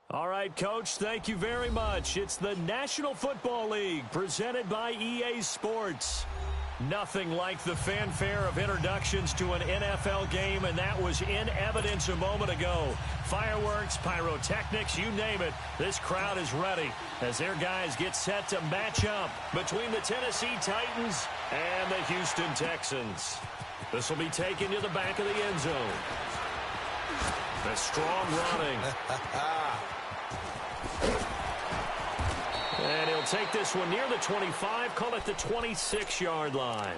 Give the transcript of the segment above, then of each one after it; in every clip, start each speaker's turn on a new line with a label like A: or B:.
A: All right, Coach, thank you very much. It's the National Football League presented by EA Sports. Nothing like the fanfare of introductions to an NFL game, and that was in evidence a moment ago. Fireworks, pyrotechnics, you name it. This crowd is ready as their guys get set to match up between the Tennessee Titans and the Houston Texans. This will be taken to the back of the end zone. The strong running. And he'll take this one near the 25, call it the 26-yard line.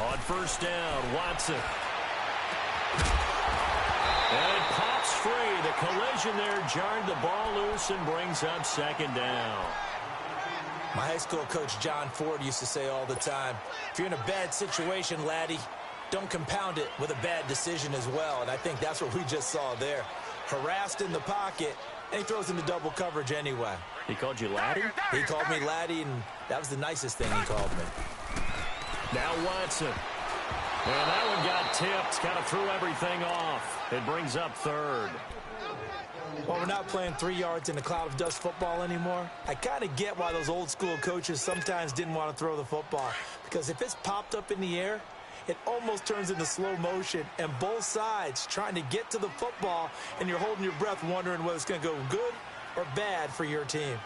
A: On first down, Watson. And it pops free. The collision there jarred the ball loose and brings up second down.
B: My high school coach, John Ford, used to say all the time, if you're in a bad situation, laddie, don't compound it with a bad decision as well. And I think that's what we just saw there. Harassed in the pocket, and he throws into double coverage anyway.
A: He called you laddie?
B: He called me laddie, and that was the nicest thing he called me.
A: Now Watson. And that one got tipped. Kind of threw everything off. It brings up third.
B: Well, we're not playing 3 yards in a cloud of dust football anymore. I kind of get why those old school coaches sometimes didn't want to throw the football. Because if it's popped up in the air, it almost turns into slow motion. And both sides trying to get to the football, and you're holding your breath wondering whether it's going to go good or bad for your team.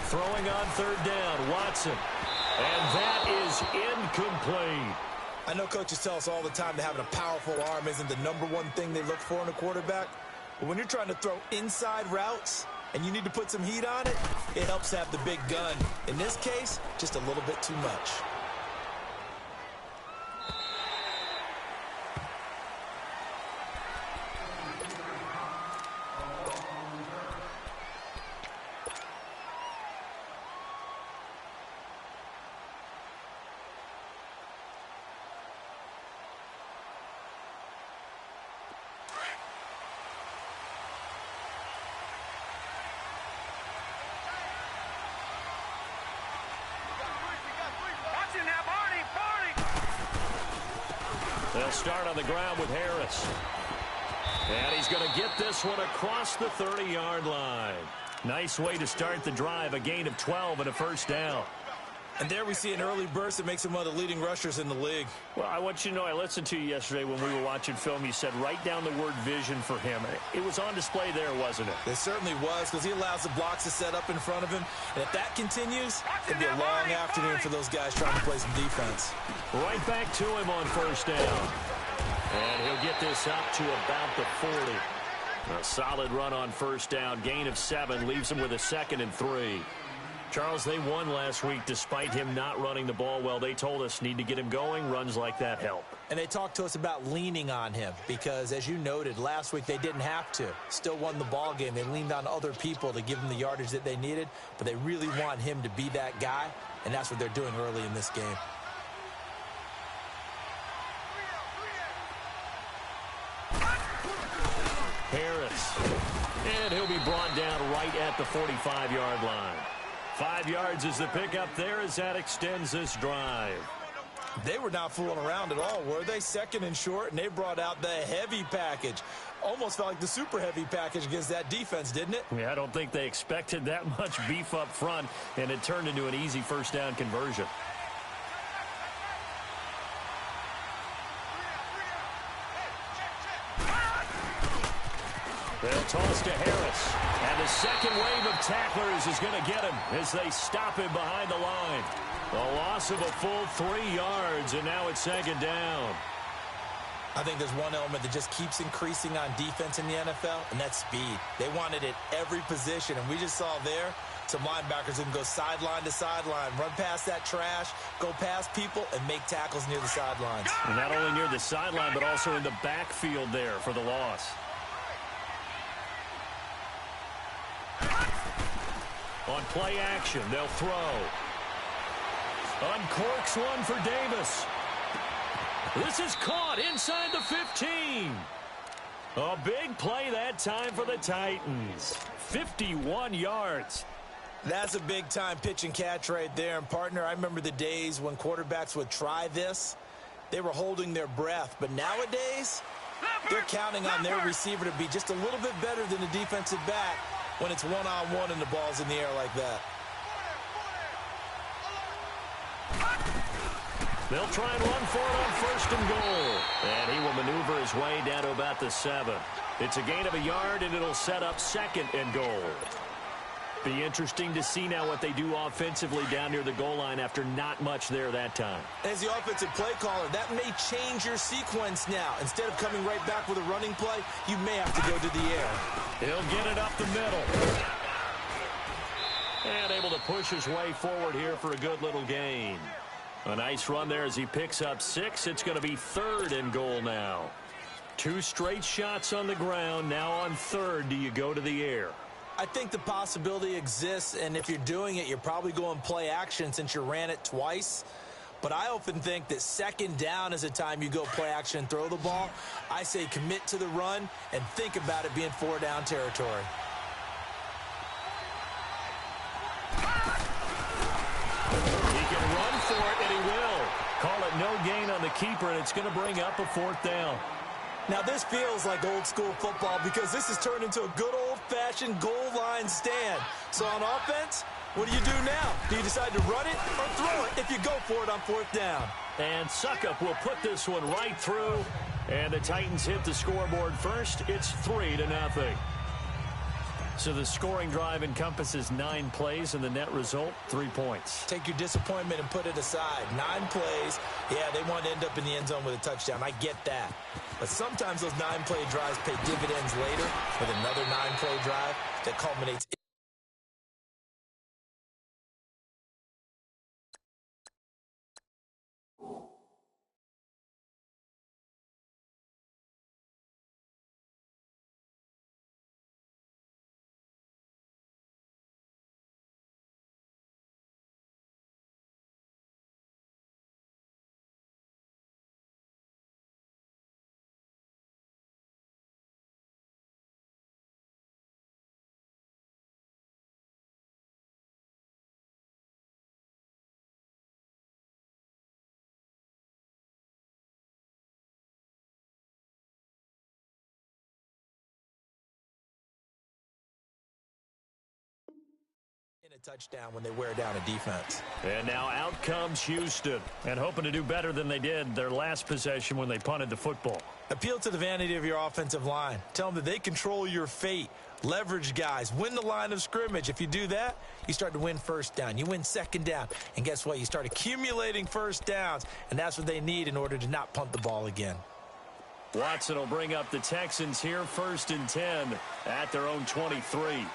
A: Throwing on third down, Watson. And that is incomplete.
B: I know coaches tell us all the time that having a powerful arm isn't the #1 thing they look for in a quarterback. But when you're trying to throw inside routes and you need to put some heat on it, it helps have the big gun. In this case, just a little bit too much.
A: They'll start on the ground with Harris. And he's going to get this one across the 30-yard line. Nice way to start the drive, a gain of 12 and a first down.
B: And there we see an early burst that makes him one of the leading rushers in the league.
A: Well, I want you to know, I listened to you yesterday when we were watching film. You said write down the word vision for him. It was on display there, wasn't it?
B: It certainly was, because he allows the blocks to set up in front of him. And if that continues, it'll be a long afternoon for those guys trying to play some defense.
A: Right back to him on first down. And he'll get this up to about the 40. A solid run on first down. Gain of 7 leaves him with a 2nd and 3. Charles, they won last week despite him not running the ball well. They told us need to get him going. Runs like that help.
B: And they talked to us about leaning on him because, as you noted, last week they didn't have to. Still won the ball game. They leaned on other people to give them the yardage that they needed, but they really want him to be that guy, and that's what they're doing early in this game.
A: Harris. And he'll be brought down right at the 45-yard line. 5 yards is the pickup there as that extends this drive.
B: They were not fooling around at all, were they? 2nd and short, and they brought out the heavy package. Almost felt like the super heavy package against that defense, didn't it?
A: Yeah, I don't think they expected that much beef up front, and it turned into an easy first down conversion. They'll toss to Harris. And the second wave of tacklers is going to get him as they stop him behind the line. A loss of a full 3 yards, and now it's 2nd down.
B: I think there's one element that just keeps increasing on defense in the NFL, and that's speed. They want it at every position, and we just saw there some linebackers who can go sideline to sideline, run past that trash, go past people, and make tackles near the sidelines.
A: And not only near the sideline, but also in the backfield there for the loss. On play action, they'll throw. Uncorks one for Davis. This is caught inside the 15. A big play that time for the Titans. 51 yards.
B: That's a big-time pitch and catch right there. And, partner, I remember the days when quarterbacks would try this. They were holding their breath. But nowadays, they're counting on their receiver to be just a little bit better than the defensive back when it's one-on-one and the ball's in the air like that.
A: They'll try and run for it on 1st and goal. And he will maneuver his way down to about the 7. It's a gain of a yard, and it'll set up 2nd and goal. Be interesting to see now what they do offensively down near the goal line after not much there that time.
B: As the offensive play caller, that may change your sequence now. Instead of coming right back with a running play, you may have to go to the air.
A: He'll get it up the middle. And able to push his way forward here for a good little gain. A nice run there as he picks up 6. It's going to be 3rd and goal now. 2 straight shots on the ground. Now on 3rd, do you go to the air?
B: I think the possibility exists, and if you're doing it, you're probably going play action since you ran it twice. But I often think that 2nd down is a time you go play action and throw the ball. I say commit to the run and think about it being 4-down territory.
A: He can run for it, and he will. Call it no gain on the keeper, and it's going to bring up a 4th down.
B: Now, this feels like old-school football because this has turned into a good old-fashioned goal line stand. So on offense, what do you do now? Do you decide to run it or throw it if you go for it on 4th down?
A: And Suckup will put this one right through. And the Titans hit the scoreboard first. It's 3-0. So the scoring drive encompasses 9 plays, and the net result, 3 points.
B: Take your disappointment and put it aside. 9 plays. Yeah, they want to end up in the end zone with a touchdown. I get that. But sometimes those 9-play drives pay dividends later with another 9-play drive that culminates a touchdown when they wear down a defense.
A: And now out comes Houston, and hoping to do better than they did their last possession when they punted the football.
B: Appeal to the vanity of your offensive line. Tell them that they control your fate. Leverage guys. Win the line of scrimmage. If you do that, you start to win 1st down. You win 2nd down. And guess what? You start accumulating 1st downs, and that's what they need in order to not punt the ball again.
A: Watson will bring up the Texans here 1st and 10 at their own 23.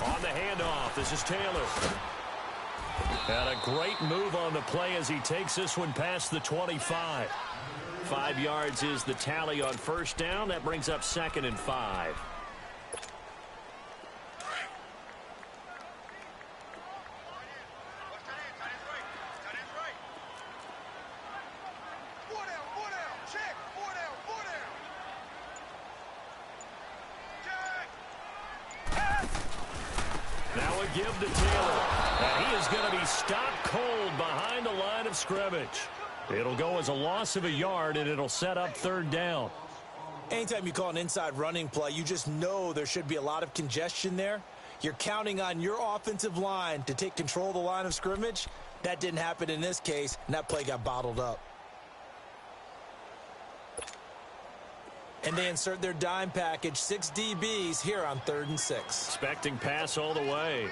A: On the handoff, this is Taylor. And a great move on the play as he takes this one past the 25. 5 yards is the tally on 1st down. That brings up 2nd and 5. Now a give to Taylor. And he is going to be stopped cold behind the line of scrimmage. It'll go as a loss of a yard, and it'll set up 3rd down.
B: Anytime you call an inside running play, you just know there should be a lot of congestion there. You're counting on your offensive line to take control of the line of scrimmage. That didn't happen in this case, and that play got bottled up. And they insert their dime package, 6 DBs here on 3rd and 6.
A: Expecting pass all the way.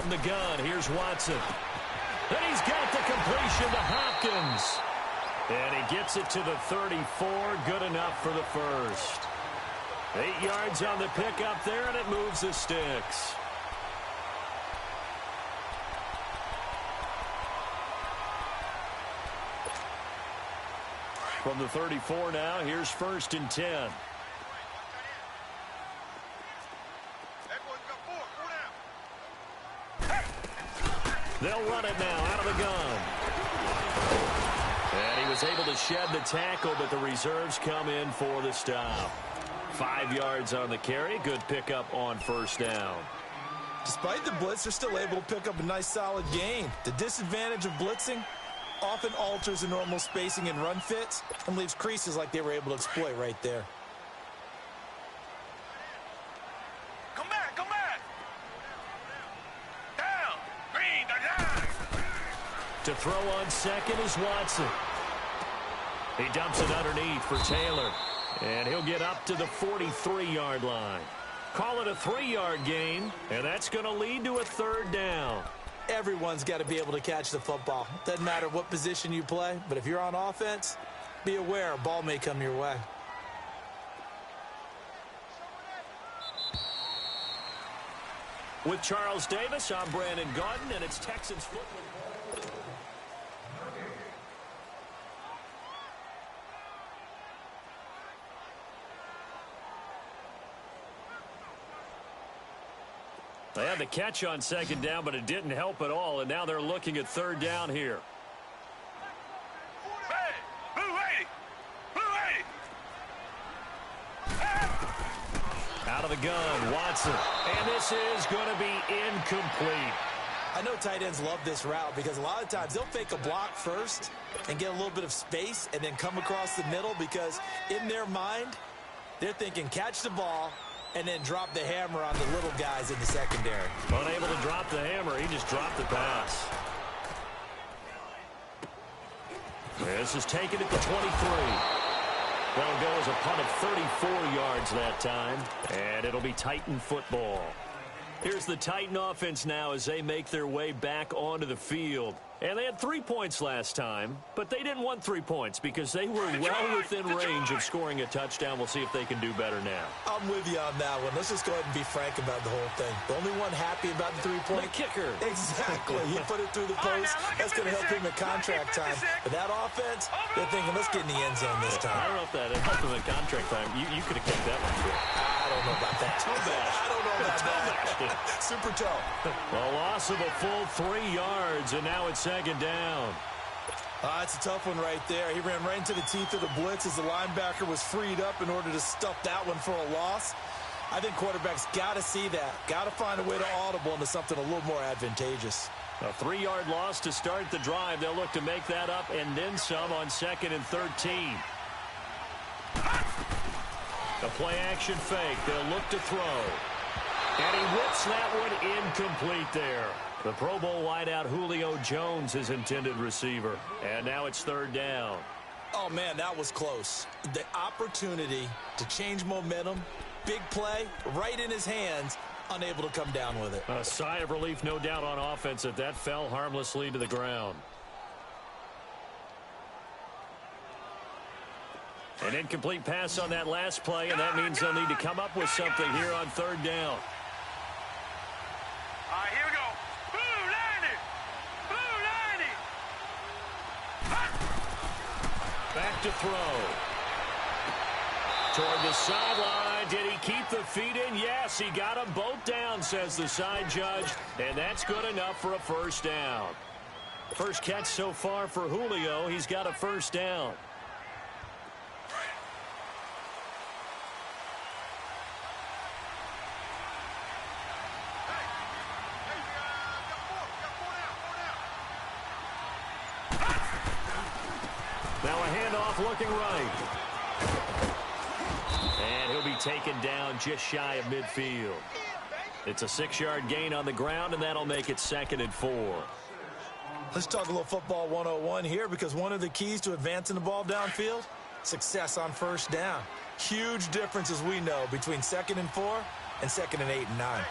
A: from the gun. Here's Watson. And he's got the completion to Hopkins. And he gets it to the 34. Good enough for the first. 8 yards on the pickup there, and it moves the sticks. From the 34 now, here's 1st and 10. They'll run it now out of the gun. And he was able to shed the tackle, but the reserves come in for the stop. 5 yards on the carry. Good pickup on 1st down.
B: Despite the blitz, they're still able to pick up a nice, solid gain. The disadvantage of blitzing often alters the normal spacing and run fits and leaves creases like they were able to exploit right there.
C: Come back, come back. Down. Green, down.
A: To throw on second is Watson. He dumps it underneath for Taylor. And he'll get up to the 43-yard line. Call it a 3-yard gain, and that's going to lead to a 3rd down.
B: Everyone's got to be able to catch the football. Doesn't matter what position you play, but if you're on offense, be aware a ball may come your way.
A: With Charles Davis, I'm Brandon Gaudin, and it's Texans football. They had the catch on 2nd down, but it didn't help at all, and now they're looking at 3rd down here.
C: Hey, blue 80. Blue 80.
A: Out of the gun, Watson. And this is going to be incomplete.
B: I know tight ends love this route because a lot of times they'll fake a block first and get a little bit of space and then come across the middle because in their mind, they're thinking catch the ball and then drop the hammer on the little guys in the secondary.
A: Unable to drop the hammer, he just dropped the pass. This is taken at the 23. That'll go as a punt of 34 yards that time, and it'll be Titan football. Here's the Titan offense now as they make their way back onto the field. And they had 3 points last time, but they didn't want 3 points because they were well within range of scoring a touchdown. We'll see if they can do better now.
B: I'm with you on that one. Let's just go ahead and be frank about the whole thing. The only one happy about the 3-point.
A: The kicker.
B: Exactly. He put it through the post. That's going to help him in contract time. But that offense, they're thinking, let's get in the end zone this time.
A: I don't know if that helped him in contract time. You could have kicked that one through.
B: I don't know about that.
A: Toe bash.
B: I don't know about that. Super toe.
A: A loss of a full 3 yards, and now it's 2nd down.
B: That's a tough one right there. He ran right into the teeth of the blitz as the linebacker was freed up in order to stuff that one for a loss. I think quarterbacks got to see that. Got to find a way to audible into something a little more advantageous.
A: A 3-yard loss to start the drive. They'll look to make that up and then some on 2nd and 13. A play-action fake. They'll look to throw. And he whips that one incomplete there. The Pro Bowl wideout Julio Jones, his intended receiver. And now it's 3rd down.
B: Oh, man, that was close. The opportunity to change momentum, big play, right in his hands, unable to come down with it.
A: A sigh of relief, no doubt, on offense that that fell harmlessly to the ground. An incomplete pass on that last play, and that means they'll need to come up with something here on 3rd down.
C: All right, here we go. Blue 90. Blue 90.
A: Back to throw. Toward the sideline. Did he keep the feet in? Yes, he got them both down, says the side judge. And that's good enough for a 1st down. First catch so far for Julio. He's got a 1st down. Now a handoff looking right. And he'll be taken down just shy of midfield. It's a 6-yard gain on the ground, and that'll make it 2nd and 4.
B: Let's talk a little football 101 here because one of the keys to advancing the ball downfield, success on 1st down. Huge difference, as we know, between 2nd and 4 and 2nd and 8 and 9.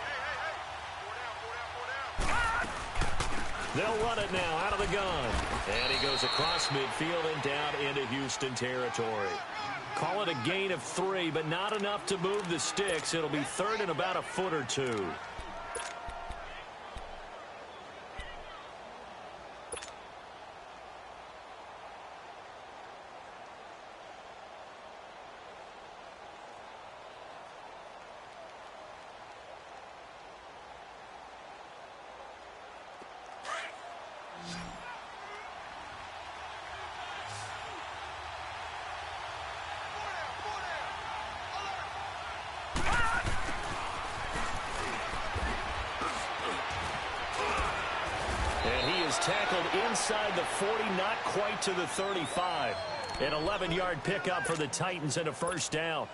A: They'll run it now out of the gun. And he goes across midfield and down into Houston territory. Call it a gain of 3, but not enough to move the sticks. It'll be third and about a foot or two. Tackled inside the 40, not quite to the 35. An 11-yard pickup for the Titans and a first down.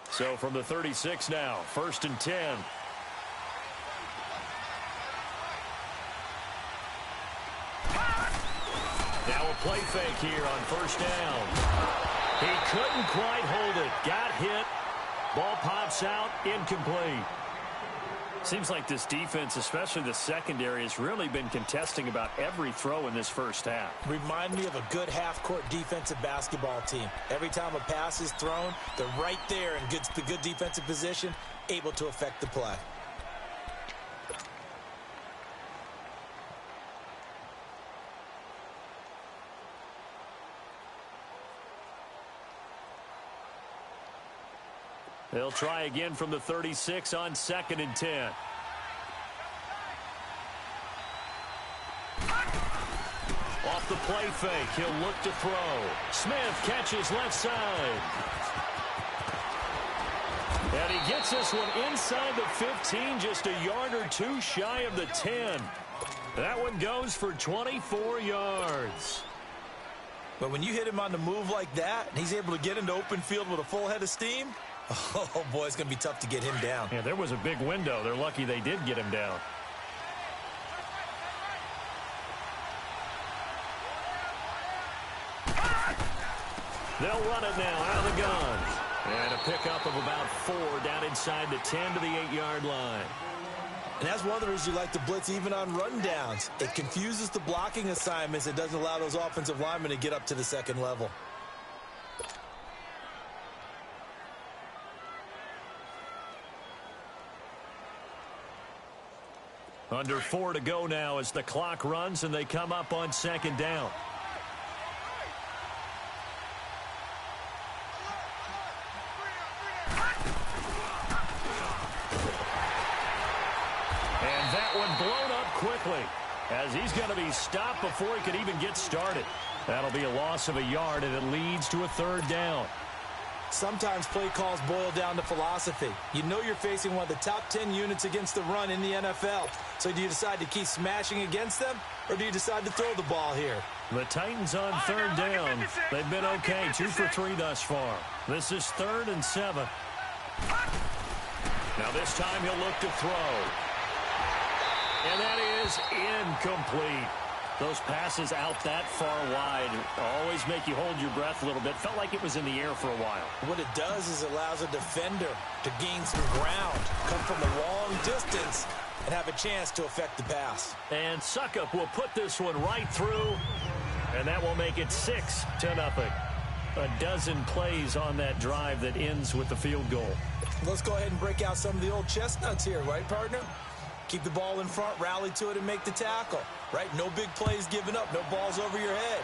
A: So from the 36 now, 1st and 10. Now a play fake here on first down. He couldn't quite hold it. Got hit. Ball pops out. Incomplete. Seems like this defense, especially the secondary, has really been contesting about every throw in this first half.
B: Remind me of a good half-court defensive basketball team. Every time a pass is thrown, they're right there in good defensive position, able to affect the play.
A: They'll try again from the 36 on 2nd and 10. Off the play fake, he'll look to throw. Smith catches left side. And he gets this one inside the 15, just a yard or two shy of the 10. That one goes for 24 yards.
B: But when you hit him on the move like that, and he's able to get into open field with a full head of steam, oh, boy, it's going to be tough to get him down.
A: Yeah, there was a big window. They're lucky they did get him down. They'll run it now out of the gun. And a pickup of about 4 down inside the 10 to the 8-yard line.
B: And that's one of the reasons you like to blitz even on rundowns. It confuses the blocking assignments. It doesn't allow those offensive linemen to get up to the second level.
A: Under 4 to go now as the clock runs and they come up on 2nd down. And that one blown up quickly as he's going to be stopped before he could even get started. That'll be a loss of a yard, and it leads to a 3rd down.
B: Sometimes play calls boil down to philosophy. You know you're facing one of the top 10 units against the run in the NFL. So do you decide to keep smashing against them, or do you decide to throw the ball here?
A: The Titans on 3rd down. They've been okay, 2 for 3 thus far. This is 3rd and 7. Now this time he'll look to throw. And that is incomplete. Those passes out that far wide always make you hold your breath a little bit. Felt like it was in the air for a while.
B: What it does is allows a defender to gain some ground, come from a long distance, and have a chance to affect the pass.
A: And Suckup will put this one right through, and that will make it 6-0. A dozen plays on that drive that ends with the field goal.
B: Let's go ahead and break out some of the old chestnuts here, right, partner? Keep the ball in front, rally to it, and make the tackle. Right? No big plays given up. No balls over your head.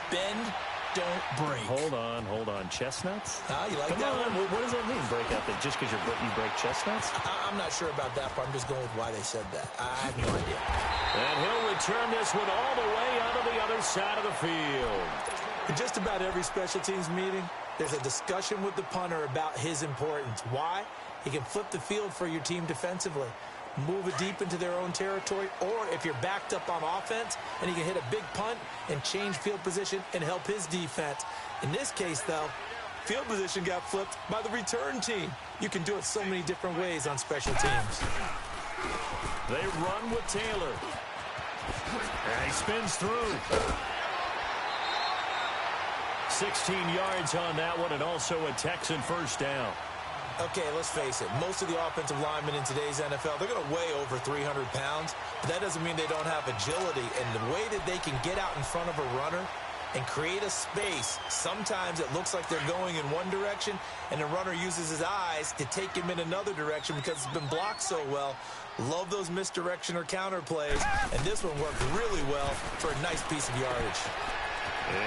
B: Bend, don't break.
A: Hold on. Chestnuts?
B: You like
A: Come
B: that
A: on.
B: one?
A: What does that mean, break out? That just because you break chestnuts?
B: I'm not sure about that part. I'm just going with why they said that. I have no idea.
A: And he'll return this one all the way out of the other side of the field.
B: In just about every special teams meeting, there's a discussion with the punter about his importance. Why? He can flip the field for your team defensively, move it deep into their own territory, or if you're backed up on offense, and he can hit a big punt and change field position and help his defense. In this case, though, field position got flipped by the return team. You can do it so many different ways on special teams.
A: They run with Taylor. And he spins through. 16 yards on that one, and also a Texan first down.
B: Okay, let's face it. Most of the offensive linemen in today's NFL, they're going to weigh over 300 pounds, but that doesn't mean they don't have agility. And the way that they can get out in front of a runner and create a space, sometimes it looks like they're going in one direction, and the runner uses his eyes to take him in another direction because it's been blocked so well. Love those misdirection or counter plays, and this one worked really well for a nice piece of yardage.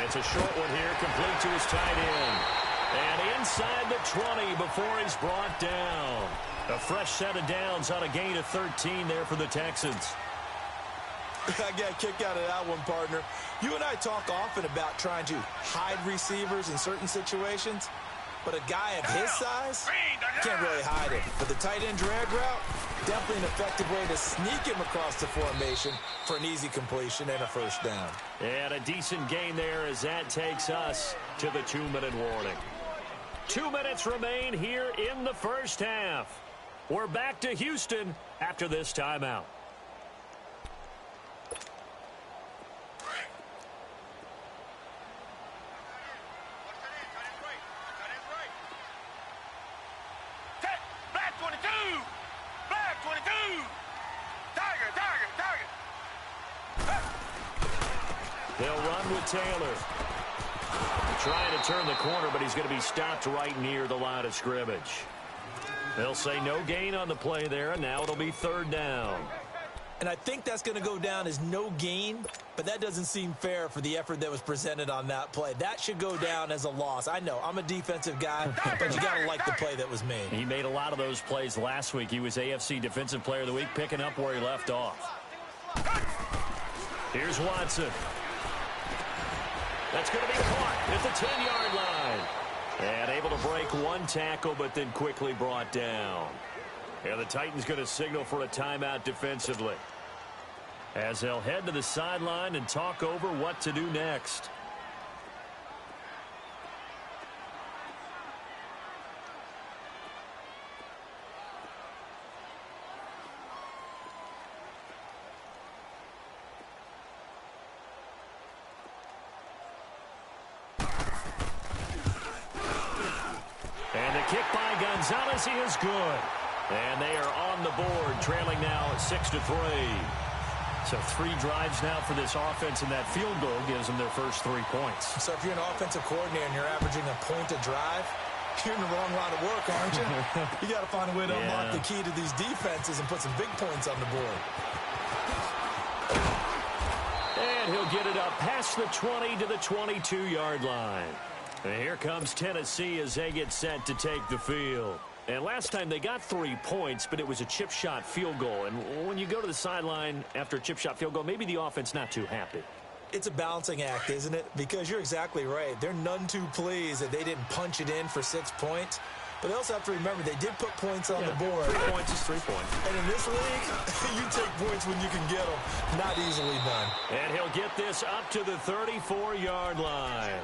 A: It's a short one here, complete to his tight end. And inside the 20 before he's brought down. A fresh set of downs on a gain of 13 there for the Texans.
B: I got a kick out of that one, partner. You and I talk often about trying to hide receivers in certain situations, but a guy of his size can't really hide it. For the tight end drag route, definitely an effective way to sneak him across the formation for an easy completion and a first down.
A: And a decent gain there as that takes us to the 2-minute warning. 2 minutes remain here in the first half. We're back to Houston after this timeout.
C: Black 22! Black 22! Tiger!
A: They'll run with Taylor. Trying to turn the corner, but he's going to be stopped right near the line of scrimmage. They'll say no gain on the play there, and now it'll be third down.
B: And I think that's going to go down as no gain, but that doesn't seem fair for the effort that was presented on that play. That should go down as a loss. I know, I'm a defensive guy, but you got to like the play that was made.
A: He made a lot of those plays last week. He was AFC Defensive Player of the Week, picking up where he left off. Here's Watson. That's going to be caught at the 10-yard line. And able to break one tackle, but then quickly brought down. And the Titans going to signal for a timeout defensively, as they'll head to the sideline and talk over what to do next. And the kick by Gonzalez is good. And they are on the board, trailing now at 6-3. So 3 drives now for this offense, and that field goal gives them their first 3 points.
B: So if you're an offensive coordinator and you're averaging a point a drive, you're in the wrong line of work, aren't you? You got to find a way to unlock the key to these defenses and put some big points on the board.
A: And he'll get it up past the 20 to the 22-yard line. And here comes Tennessee as they get set to take the field. And last time they got 3 points, but it was a chip shot field goal. And when you go to the sideline after a chip shot field goal, maybe the offense not too happy.
B: It's a balancing act, isn't it? Because you're exactly right. They're none too pleased that they didn't punch it in for 6 points. But they also have to remember they did put points on the board.
A: 3 points is 3 points.
B: And in this league, you take points when you can get them. Not easily done.
A: And he'll get this up to the 34-yard line.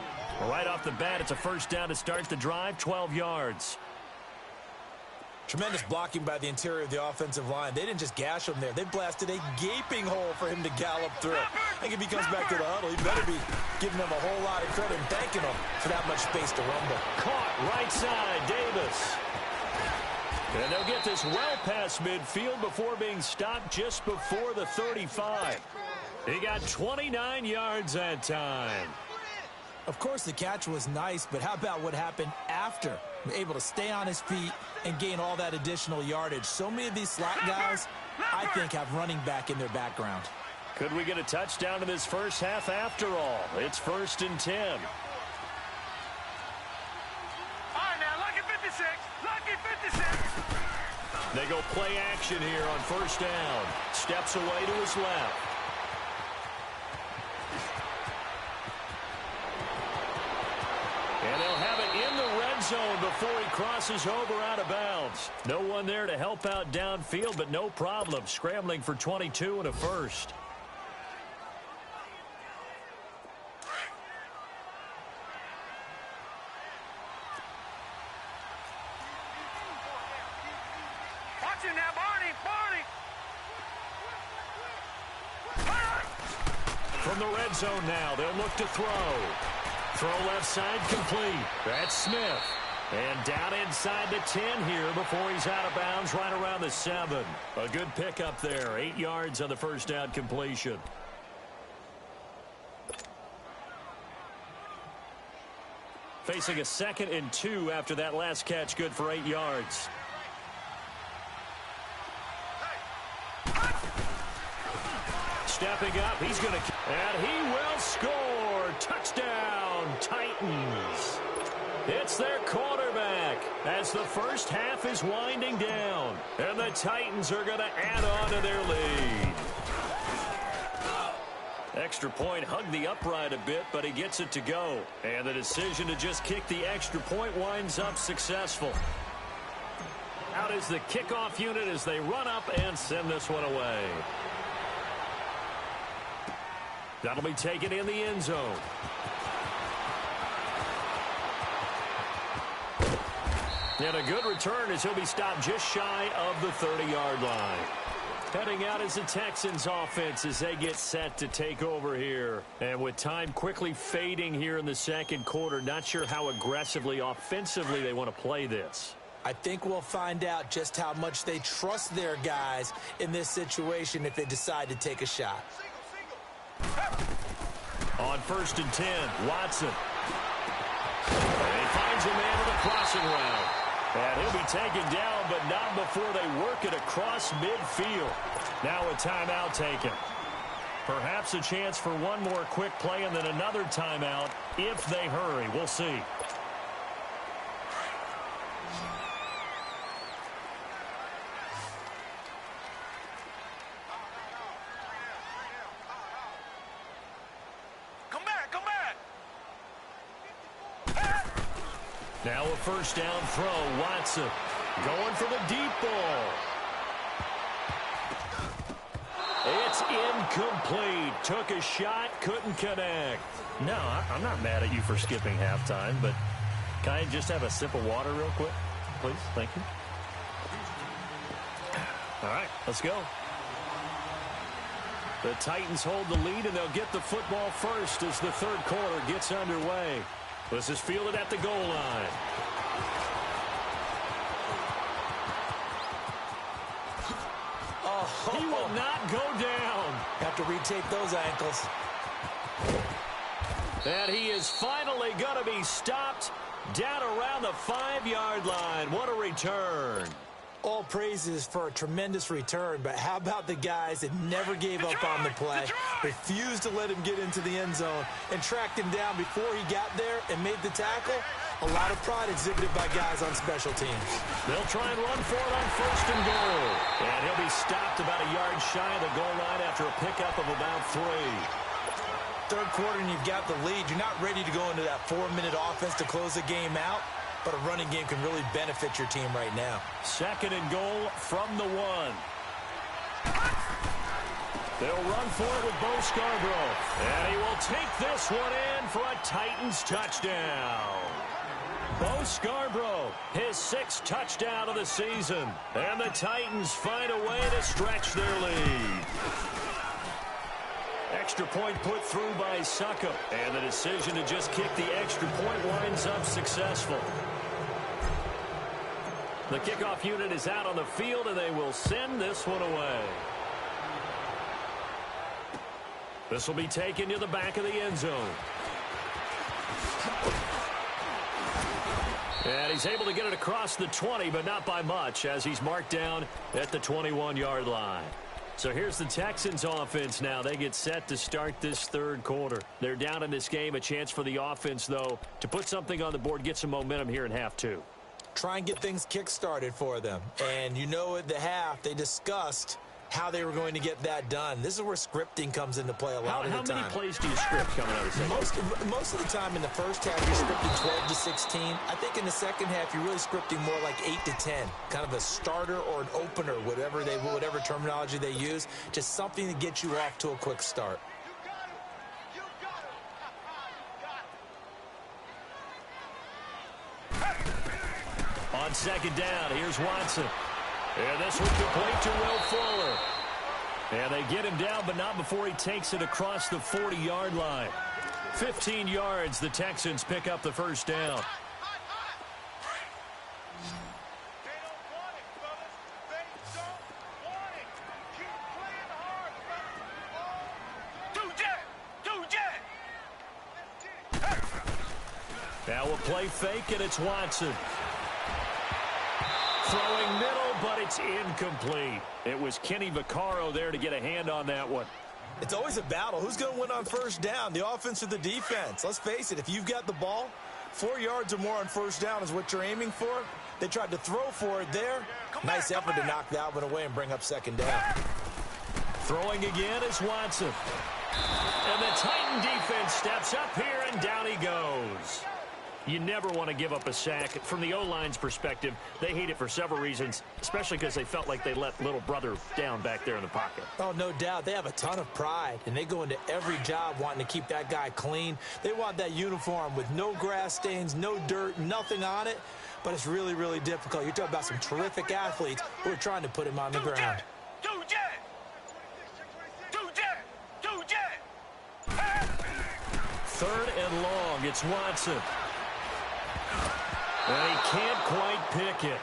A: Right off the bat, it's a first down to start the drive, 12 yards.
B: Tremendous blocking by the interior of the offensive line. They didn't just gash him there. They blasted a gaping hole for him to gallop through. I think if he comes back to the huddle, he better be giving them a whole lot of credit and thanking them for that much space to rumble.
A: Caught right side, Davis. And they'll get this well past midfield before being stopped just before the 35. He got 29 yards that time.
B: Of course, the catch was nice, but how about what happened after? Able to stay on his feet and gain all that additional yardage. So many of these slot guys, I think, have running back in their background.
A: Could we get a touchdown in this first half after all? It's 1st and 10.
C: All right, now, lucky 56. Lucky 56.
A: They go play action here on first down. Steps away to his left. And they'll have it in the red zone before he crosses over out of bounds. No one there to help out downfield, but no problem. Scrambling for 22 and a first.
C: Watch him now, Barney.
A: From the red zone now, they'll look to throw. Throw left side complete. That's Smith. And down inside the 10 here before he's out of bounds right around the 7. A good pickup there. 8 yards on the first down completion. Facing a 2nd and 2 after that last catch, good for 8 yards. Stepping up, he's going to... And he will score! Touchdown, Titans! It's their quarterback as the first half is winding down. And the Titans are going to add on to their lead. Extra point hugged the upright a bit, but he gets it to go. And the decision to just kick the extra point winds up successful. Out is the kickoff unit as they run up and send this one away. That'll be taken in the end zone. And a good return as he'll be stopped just shy of the 30-yard line. Heading out is the Texans offense as they get set to take over here. And with time quickly fading here in the second quarter, not sure how aggressively, offensively they want to play this.
B: I think we'll find out just how much they trust their guys in this situation if they decide to take a shot.
A: On 1st and 10, Watson. And he finds a man with a crossing route. And he'll be taken down, but not before they work it across midfield. Now a timeout taken. Perhaps a chance for one more quick play and then another timeout if they hurry. We'll see. Now a first down throw. Watson going for the deep ball. It's incomplete. Took a shot, couldn't connect. No, I'm not mad at you for skipping halftime, but can I just have a sip of water real quick, please? Thank you. All right, let's go. The Titans hold the lead, and they'll get the football first as the third quarter gets underway. This is fielded at the goal line. Oh, he will not go down.
B: Have to retake those ankles.
A: And he is finally going to be stopped down around the 5-yard line. What a return.
B: All praises for a tremendous return, but how about the guys that never gave up on the play, refused to let him get into the end zone, and tracked him down before he got there and made the tackle? A lot of pride exhibited by guys on special teams.
A: They'll try and run for it on 1st and goal. And he'll be stopped about a yard shy of the goal line after a pickup of about 3.
B: Third quarter and you've got the lead. You're not ready to go into that 4-minute offense to close the game out. But a running game can really benefit your team right now.
A: 2nd and goal from the 1. They'll run for it with Bo Scarborough. And he will take this one in for a Titans touchdown. Bo Scarborough, his 6th touchdown of the season. And the Titans find a way to stretch their lead. Extra point put through by Suckup. And the decision to just kick the extra point winds up successful. The kickoff unit is out on the field, and they will send this one away. This will be taken to the back of the end zone. And he's able to get it across the 20, but not by much, as he's marked down at the 21-yard line. So here's the Texans offense now. They get set to start this third quarter. They're down in this game. A chance for the offense, though, to put something on the board, get some momentum here in half 2.
B: Try and get things kick-started for them. And you know at the half, they discussed how they were going to get that done. This is where scripting comes into play a lot of the time.
A: How many plays do you script coming out of the second?
B: Most of the time in the first half, you're scripting 12 to 16. I think in the second half, you're really scripting more like 8 to 10. Kind of a starter or an opener, whatever terminology they use. Just something to get you off to a quick start.
A: On 2nd down, here's Watson. And this one complete to Will Fuller. And they get him down, but not before he takes it across the 40-yard line. 15 yards, the Texans pick up the first down. Now a play fake, and it's Watson. Throwing middle, but it's incomplete. It was Kenny Vaccaro there to get a hand on that one.
B: It's always a battle. Who's going to win on first down, the offense or the defense? Let's face it, if you've got the ball, 4 yards or more on first down is what you're aiming for. They tried to throw for it there. Nice effort to knock that one away and bring up second down.
A: Throwing again is Watson. And the Titan defense steps up here, and down he goes. You never want to give up a sack. From the O-line's perspective, they hate it for several reasons, especially because they felt like they let little brother down back there in the pocket.
B: Oh, no doubt. They have a ton of pride, and they go into every job wanting to keep that guy clean. They want that uniform with no grass stains, no dirt, nothing on it, but it's really, really difficult. You're talking about some terrific athletes who are trying to put him on the ground.
A: Third and long, it's Watson. And he can't quite pick it.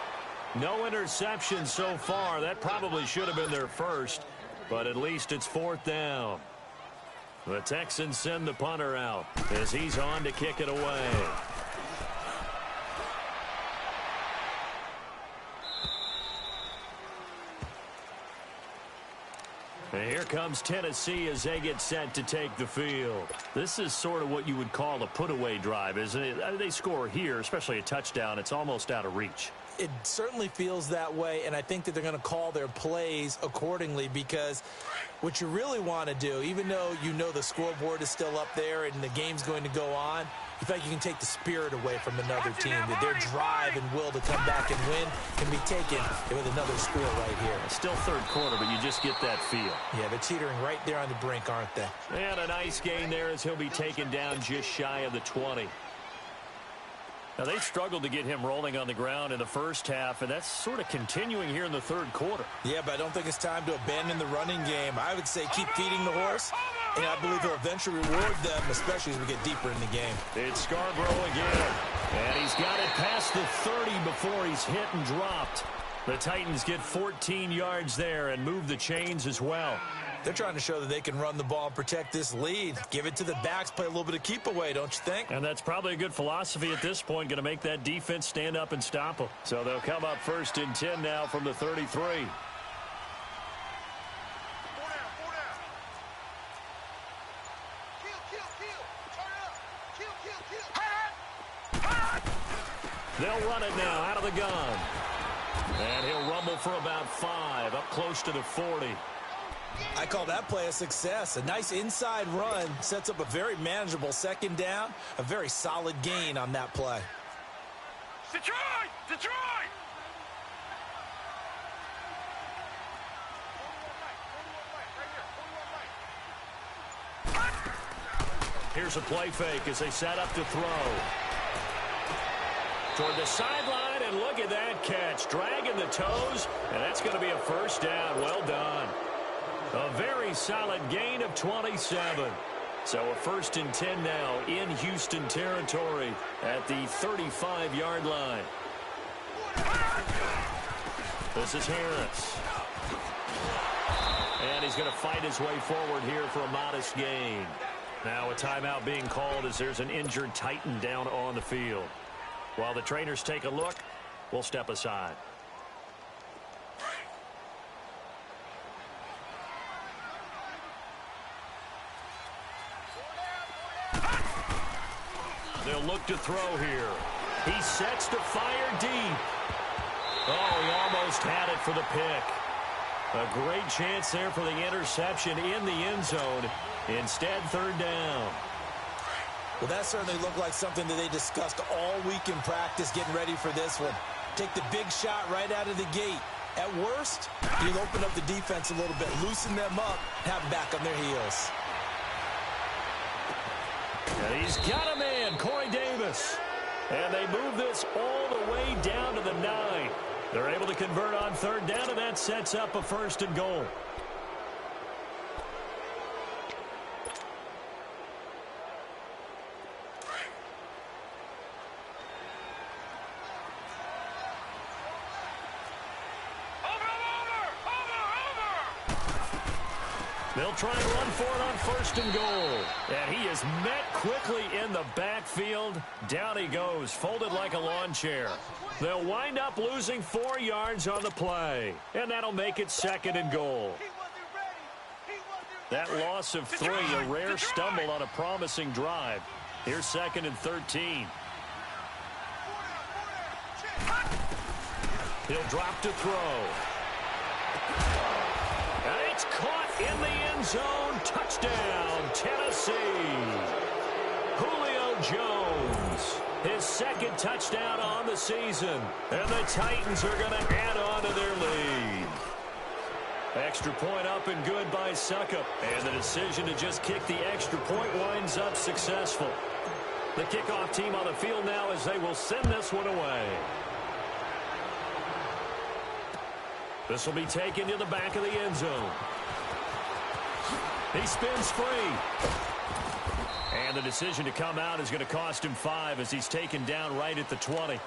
A: No interception so far. That probably should have been their first, but at least it's fourth down. The Texans send the punter out as he's on to kick it away. And here comes Tennessee as they get set to take the field. This is sort of what you would call a put-away drive, isn't it? They score here, especially a touchdown. It's almost out of reach.
B: It certainly feels that way, and I think that they're going to call their plays accordingly, because what you really want to do, even though you know the scoreboard is still up there and the game's going to go on, you feel like you can take the spirit away from another team, that their drive and will to come back and win can be taken with another score right here.
A: Still third quarter, but you just get that feel.
B: Yeah, they're teetering right there on the brink, aren't they?
A: And a nice gain there as he'll be taken down just shy of the 20. Now, they struggled to get him rolling on the ground in the first half, and that's sort of continuing here in the third quarter.
B: Yeah, but I don't think it's time to abandon the running game. I would say keep feeding the horse, and I believe he'll eventually reward them, especially as we get deeper in the game.
A: It's Scarborough again, and he's got it past the 30 before he's hit and dropped. The Titans get 14 yards there and move the chains as well.
B: They're trying to show that they can run the ball and protect this lead. Give it to the backs, play a little bit of keep away, don't you think?
A: And that's probably a good philosophy at this point, going to make that defense stand up and stop them. So they'll come up first and 10 now from the 33. They'll run it now out of the gun. And he'll rumble for about 5, up close to the 40.
B: I call that play a success. A nice inside run sets up a very manageable second down. A very solid gain on that play.
C: Detroit! Detroit!
A: Here's a play fake as they set up to throw. Toward the sideline, and look at that catch. Dragging the toes, and that's going to be a first down. Well done. A very solid gain of 27. So a first and 10 now in Houston territory at the 35-yard line. This is Harris. And he's going to fight his way forward here for a modest gain. Now a timeout being called as there's an injured Titan down on the field. While the trainers take a look, we'll step aside. They'll look to throw here. He sets to fire deep. Oh, he almost had it for the pick. A great chance there for the interception in the end zone. Instead, third down.
B: Well, that certainly looked like something that they discussed all week in practice, getting ready for this one. Take the big shot right out of the gate. At worst, you'll open up the defense a little bit, loosen them up, have them back on their heels.
A: And he's got a man, Corey Davis. And they move this all the way down to the 9. They're able to convert on third down, and that sets up a first and goal. They'll try and run for it on first and goal. And he is met quickly in the backfield. Down he goes, folded like a lawn chair. They'll wind up losing 4 yards on the play. And that'll make it second and goal. That loss of 3, a rare stumble on a promising drive. Here's second and 13. He'll drop to throw. And it's caught in the end zone. Touchdown, Tennessee. Julio Jones, his second touchdown on the season. And the Titans are going to add on to their lead. Extra point up and good by Suckup. And the decision to just kick the extra point winds up successful. The kickoff team on the field now as they will send this one away. This will be taken to the back of the end zone. He spins free. And the decision to come out is going to cost him 5 as he's taken down right at the 20.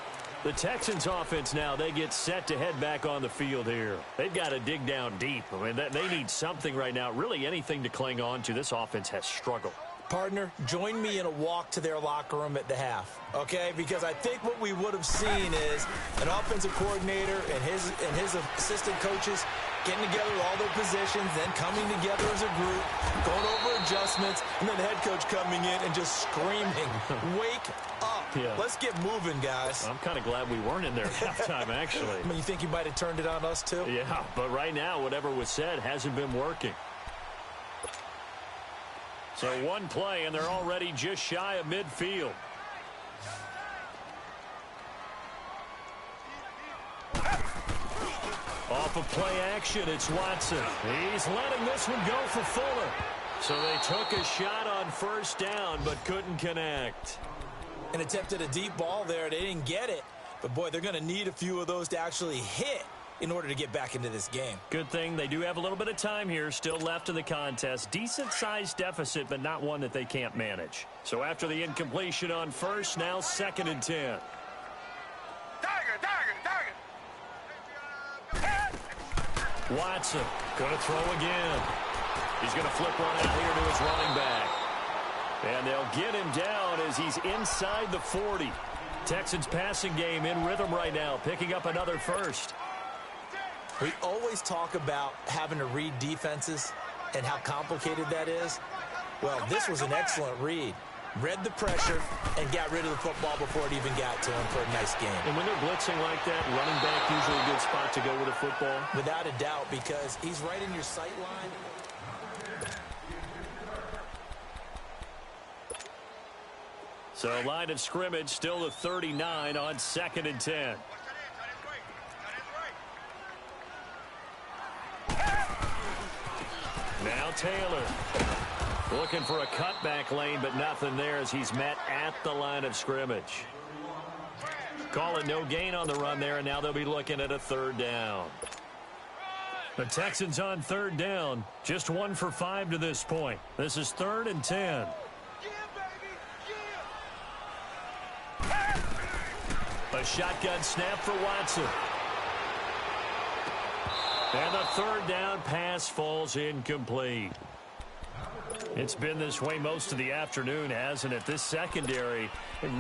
A: The Texans offense now, they get set to head back on the field here. They've got to dig down deep. I mean, they need something right now, really anything to cling on to. This offense has struggled.
B: Partner, join me in a walk to their locker room at the half, okay? Because I think what we would have seen is an offensive coordinator and his assistant coaches getting together with all their positions, then coming together as a group, going over adjustments, and then the head coach coming in and just screaming, wake up. Yeah. Let's get moving, guys.
A: I'm kind of glad we weren't in there at halftime, actually.
B: I mean, you think you might have turned it on us, too?
A: Yeah, but right now, whatever was said hasn't been working. So one play, and they're already just shy of midfield. Off of play action, it's Watson. He's letting this one go for Fuller. So they took a shot on first down, but couldn't connect.
B: And attempted a deep ball there. They didn't get it. But, boy, they're going to need a few of those to actually hit in order to get back into this game.
A: Good thing they do have a little bit of time here still left in the contest. Decent-sized deficit, but not one that they can't manage. So after the incompletion on first, now second and 10. Watson going to throw again. He's going to flip one out here to his running back. And they'll get him down as he's inside the 40. Texans passing game in rhythm right now, picking up another first.
B: We always talk about having to read defenses and how complicated that is. Well, this was an excellent read. Read the pressure and got rid of the football before it even got to him for a nice game.
A: And when they're blitzing like that, running back usually a good spot to go with a football.
B: Without a doubt, because he's right in your sight line.
A: So line of scrimmage still the 39 on second and 10. Now Taylor looking for a cutback lane, but nothing there as he's met at the line of scrimmage. Call it no gain on the run there, and now they'll be looking at a third down. The Texans on third down, just 1 for 5 to this point. This is 3rd and 10. A shotgun snap for Watson. And the third down pass falls incomplete. It's been this way most of the afternoon, hasn't it? This secondary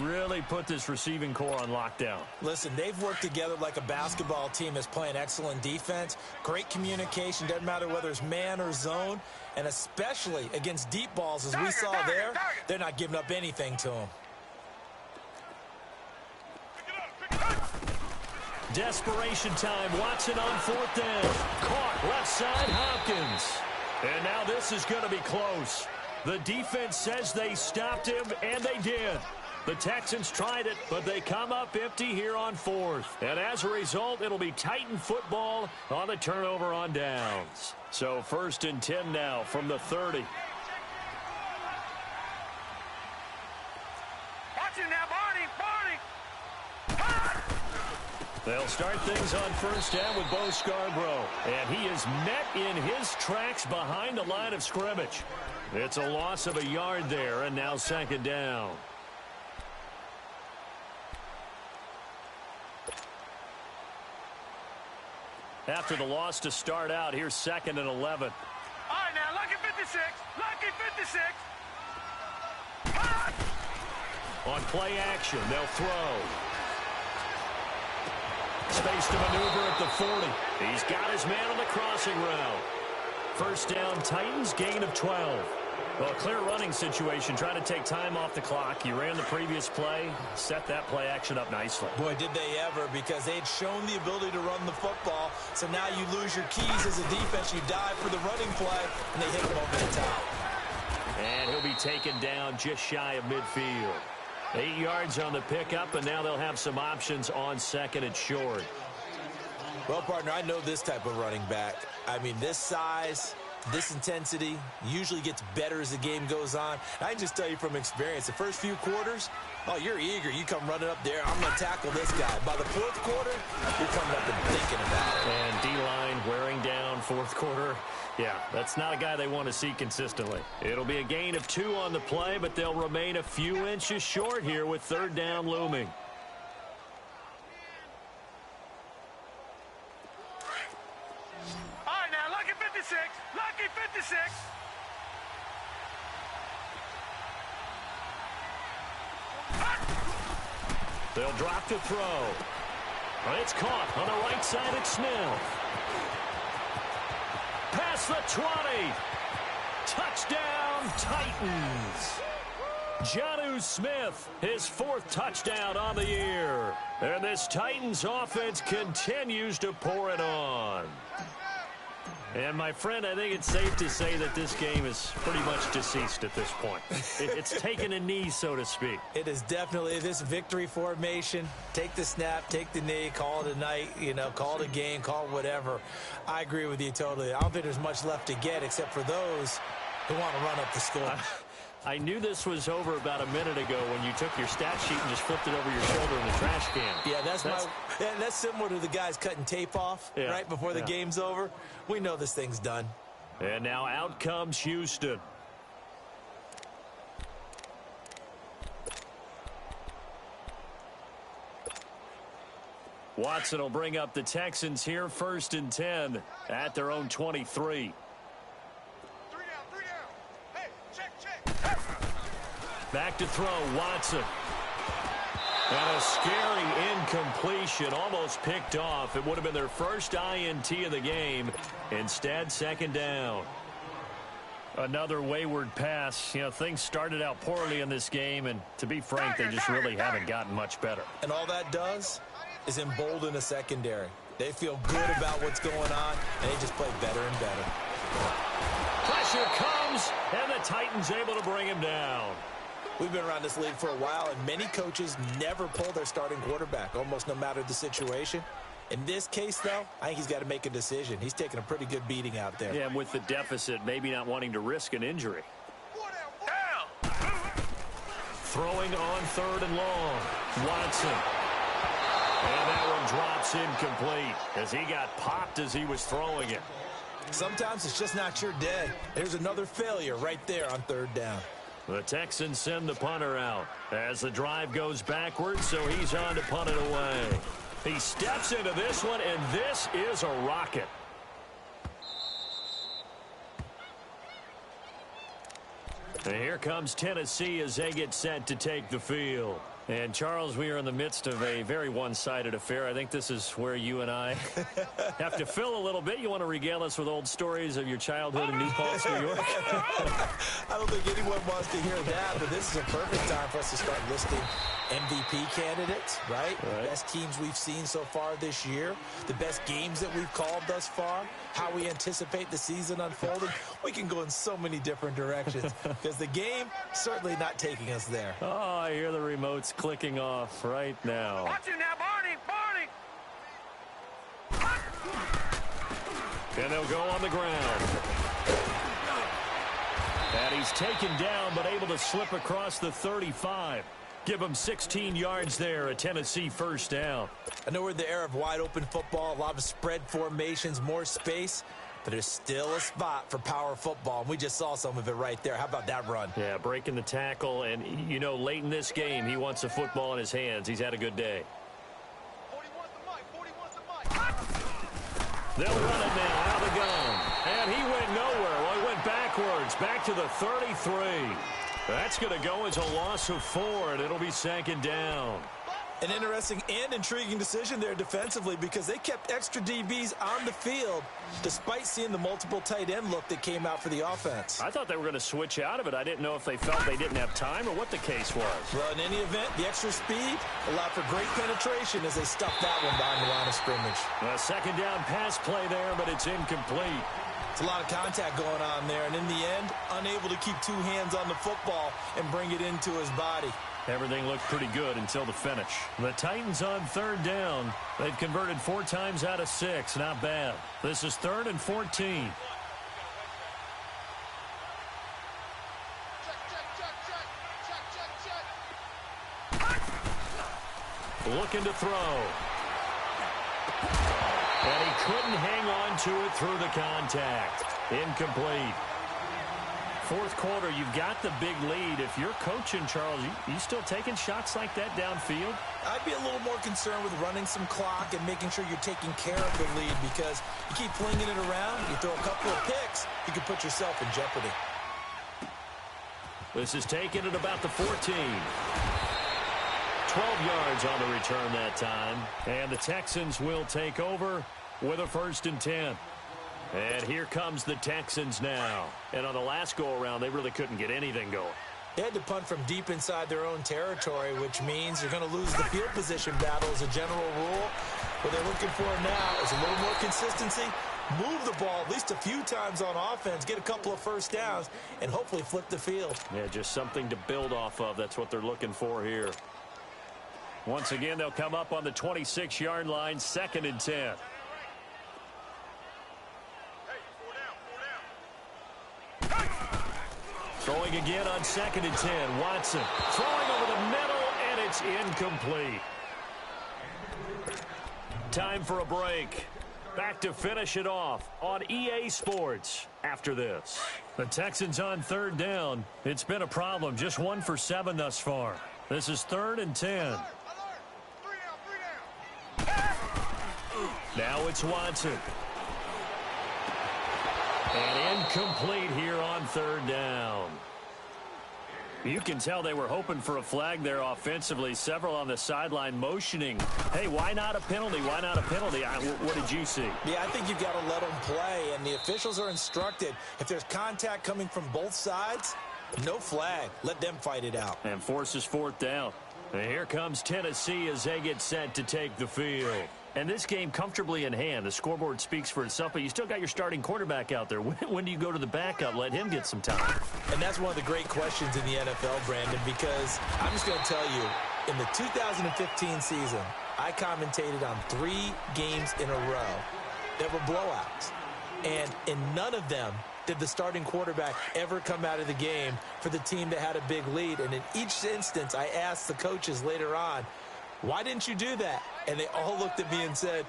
A: really put this receiving core on lockdown.
B: Listen, they've worked together like a basketball team that's playing excellent defense. Great communication, doesn't matter whether it's man or zone. And especially against deep balls, as we saw there, they're not giving up anything to them.
A: Desperation time. Watson on 4th down. Caught left side, Hopkins. And now this is going to be close. The defense says they stopped him, and they did. The Texans tried it, but they come up empty here on 4th. And as a result, it'll be Titan football on the turnover on downs. So 1st and 10 now from the 30.
C: Watch it now, Barney.
A: They'll start things on first down with Bo Scarborough. And he is met in his tracks behind the line of scrimmage. It's a loss of a yard there, and now second down. After the loss to start out, here's 2nd and 11.
C: All right, right, now, lucky 56. Lucky 56.
A: On play action, they'll throw. Space to maneuver at the 40. He's got his man on the crossing route. First down, Titans, gain of 12. Well, a clear running situation. Trying to take time off the clock. You ran the previous play, set that play action up nicely.
B: Boy, did they ever, because they'd shown the ability to run the football. So now you lose your keys as a defense. You dive for the running play, and they hit him over the top.
A: And he'll be taken down just shy of midfield. 8 yards on the pickup, and now they'll have some options on second and short.
B: Well, partner, I know this type of running back. I mean, this size, this intensity usually gets better as the game goes on. I can just tell you from experience, the first few quarters, oh, you're eager. You come running up there, I'm going to tackle this guy. By the fourth quarter, you're coming up and thinking about it.
A: And D-line wearing down fourth quarter. Yeah, that's not a guy they want to see consistently. It'll be a gain of 2 on the play, but they'll remain a few inches short here with third down looming.
C: All right, now, lucky 56. Lucky 56.
A: They'll drop to throw. It's caught on the right side at Smith. Past the 20. Touchdown, Titans. Jonnu Smith, his 4th touchdown on the year. And this Titans offense continues to pour it on. And, my friend, I think it's safe to say that this game is pretty much deceased at this point. It's taken a knee, so to speak.
B: It is definitely this victory formation. Take the snap, take the knee, call it a night, call it a game, call it whatever. I agree with you totally. I don't think there's much left to get except for those who want to run up the score.
A: I knew this was over about a minute ago when you took your stat sheet and just flipped it over your shoulder in the trash can.
B: Yeah, that's similar to the guys cutting tape off right before the game's over. We know this thing's done.
A: And now out comes Houston. Watson will bring up the Texans here, 1st and 10 at their own 23. Back to throw, Watson. And a scary incompletion, almost picked off. It would have been their first INT of the game. Instead, 2nd down. Another wayward pass. Things started out poorly in this game, and to be frank, they just really haven't gotten much better.
B: And all that does is embolden a secondary. They feel good about what's going on, and they just play better and better.
A: Pressure comes, and the Titans able to bring him down.
B: We've been around this league for a while, and many coaches never pull their starting quarterback, almost no matter the situation. In this case, though, I think he's got to make a decision. He's taking a pretty good beating out there.
A: Yeah, and with the deficit, maybe not wanting to risk an injury. Throwing on 3rd and long. Watson. And that one drops incomplete as he got popped as he was throwing it.
B: Sometimes it's just not your day. There's another failure right there on 3rd down.
A: The Texans send the punter out as the drive goes backwards, so he's on to punt it away. He steps into this one, and this is a rocket. And here comes Tennessee as they get set to take the field. And, Charles, we are in the midst of a very one-sided affair. I think this is where you and I have to fill a little bit. You want to regale us with old stories of your childhood in New Paltz, New York?
B: I don't think anyone wants to hear that, but this is a perfect time for us to start listing MVP candidates, right? The best teams we've seen so far this year, the best games that we've called thus far, how we anticipate the season unfolding. We can go in so many different directions because the game certainly not taking us there.
A: Oh, I hear the remotes clicking off right now.
C: Watch it now, Barney!
A: And they'll go on the ground. And he's taken down but able to slip across the 35. Give him 16 yards there, a Tennessee 1st down.
B: I know we're in the era of wide-open football, a lot of spread formations, more space, but there's still a spot for power football, and we just saw some of it right there. How about that run?
A: Yeah, breaking the tackle, and, late in this game, he wants the football in his hands. He's had a good day. They'll run it now out of the gun, and he went nowhere. Well, he went it backwards, back to the 33. That's going to go as a loss of 4, and it'll be 2nd down.
B: An interesting and intriguing decision there defensively because they kept extra DBs on the field despite seeing the multiple tight end look that came out for the offense.
A: I thought they were going to switch out of it. I didn't know if they felt they didn't have time or what the case was.
B: Well, in any event, the extra speed allowed for great penetration as they stuffed that one behind the line of scrimmage.
A: A 2nd down pass play there, but it's incomplete.
B: It's a lot of contact going on there, and in the end, unable to keep 2 hands on the football and bring it into his body.
A: Everything looked pretty good until the finish. The Titans on 3rd down. They've converted 4 times out of 6. Not bad. This is 3rd and 14. Looking to throw. And he couldn't hang on to it through the contact. Incomplete. 4th quarter, you've got the big lead. If you're coaching, Charles, you still taking shots like that downfield?
B: I'd be a little more concerned with running some clock and making sure you're taking care of the lead because you keep flinging it around, you throw a couple of picks, you can put yourself in jeopardy.
A: This is taken at about the 14. 12 yards on the return that time. And the Texans will take over with a 1st and 10. And here comes the Texans now. And on the last go-around, they really couldn't get anything going.
B: They had to punt from deep inside their own territory, which means you're going to lose the field position battle as a general rule. What they're looking for now is a little more consistency, move the ball at least a few times on offense, get a couple of 1st downs, and hopefully flip the field.
A: Yeah, just something to build off of. That's what they're looking for here. Once again, they'll come up on the 26-yard line, 2nd and 10. Throwing again on 2nd and 10. Watson throwing over the middle, and it's incomplete. Time for a break. Back to finish it off on EA Sports after this. The Texans on 3rd down. It's been a problem. Just 1 for 7 thus far. This is 3rd and 10. Now it's Watson. And incomplete here on 3rd down. You can tell they were hoping for a flag there offensively. Several on the sideline motioning. Hey, why not a penalty? Why not a penalty? What did you see?
B: Yeah, I think you've got to let them play, and the officials are instructed. If there's contact coming from both sides, no flag. Let them fight it out.
A: And forces 4th down. And here comes Tennessee as they get set to take the field. And this game comfortably in hand. The scoreboard speaks for itself, but you still got your starting quarterback out there. When do you go to the backup? Let him get some time.
B: And that's one of the great questions in the NFL, Brandon, because I'm just going to tell you, in the 2015 season, I commentated on 3 games in a row that were blowouts. And in none of them did the starting quarterback ever come out of the game for the team that had a big lead. And in each instance, I asked the coaches later on, why didn't you do that? And they all looked at me and said,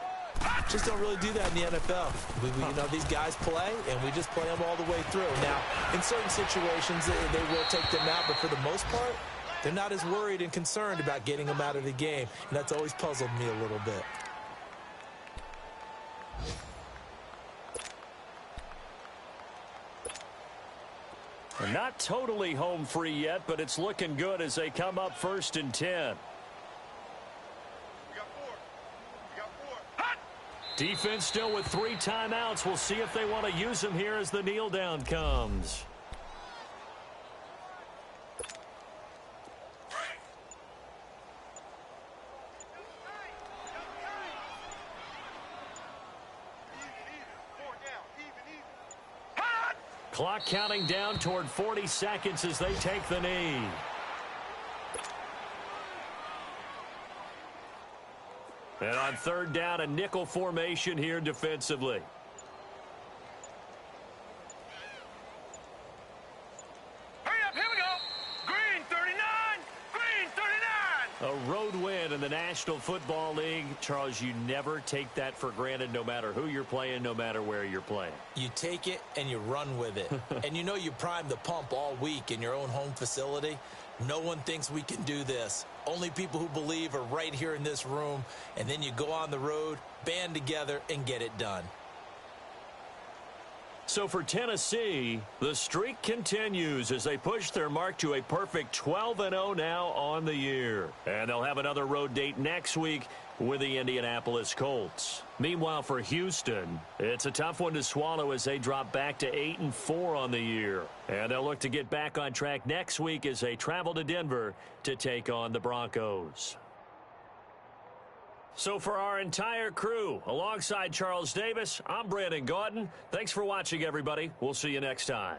B: just don't really do that in the NFL. You know, these guys play, and we just play them all the way through. Now, in certain situations, they will take them out, but for the most part, they're not as worried and concerned about getting them out of the game. And that's always puzzled me a little bit.
A: Not totally home free yet, but it's looking good as they come up 1st and 10. Defense still with 3 timeouts. We'll see if they want to use them here as the kneel down comes. Clock counting down toward 40 seconds as they take the knee. And on 3rd down, a nickel formation here defensively.
C: Hurry up, here we go. Green 39, green 39.
A: A road win in the National Football League. Charles, you never take that for granted no matter who you're playing, no matter where you're playing.
B: You take it and you run with it. And you know you primed the pump all week in your own home facility. No one thinks we can do this. Only people who believe are right here in this room. And then you go on the road, band together, and get it done.
A: So for Tennessee, the streak continues as they push their mark to a perfect 12-0 now on the year. And they'll have another road date next week with the Indianapolis Colts. Meanwhile, for Houston, it's a tough one to swallow as they drop back to 8-4 on the year. And they'll look to get back on track next week as they travel to Denver to take on the Broncos. So for our entire crew, alongside Charles Davis, I'm Brandon Gaudin. Thanks for watching, everybody. We'll see you next time.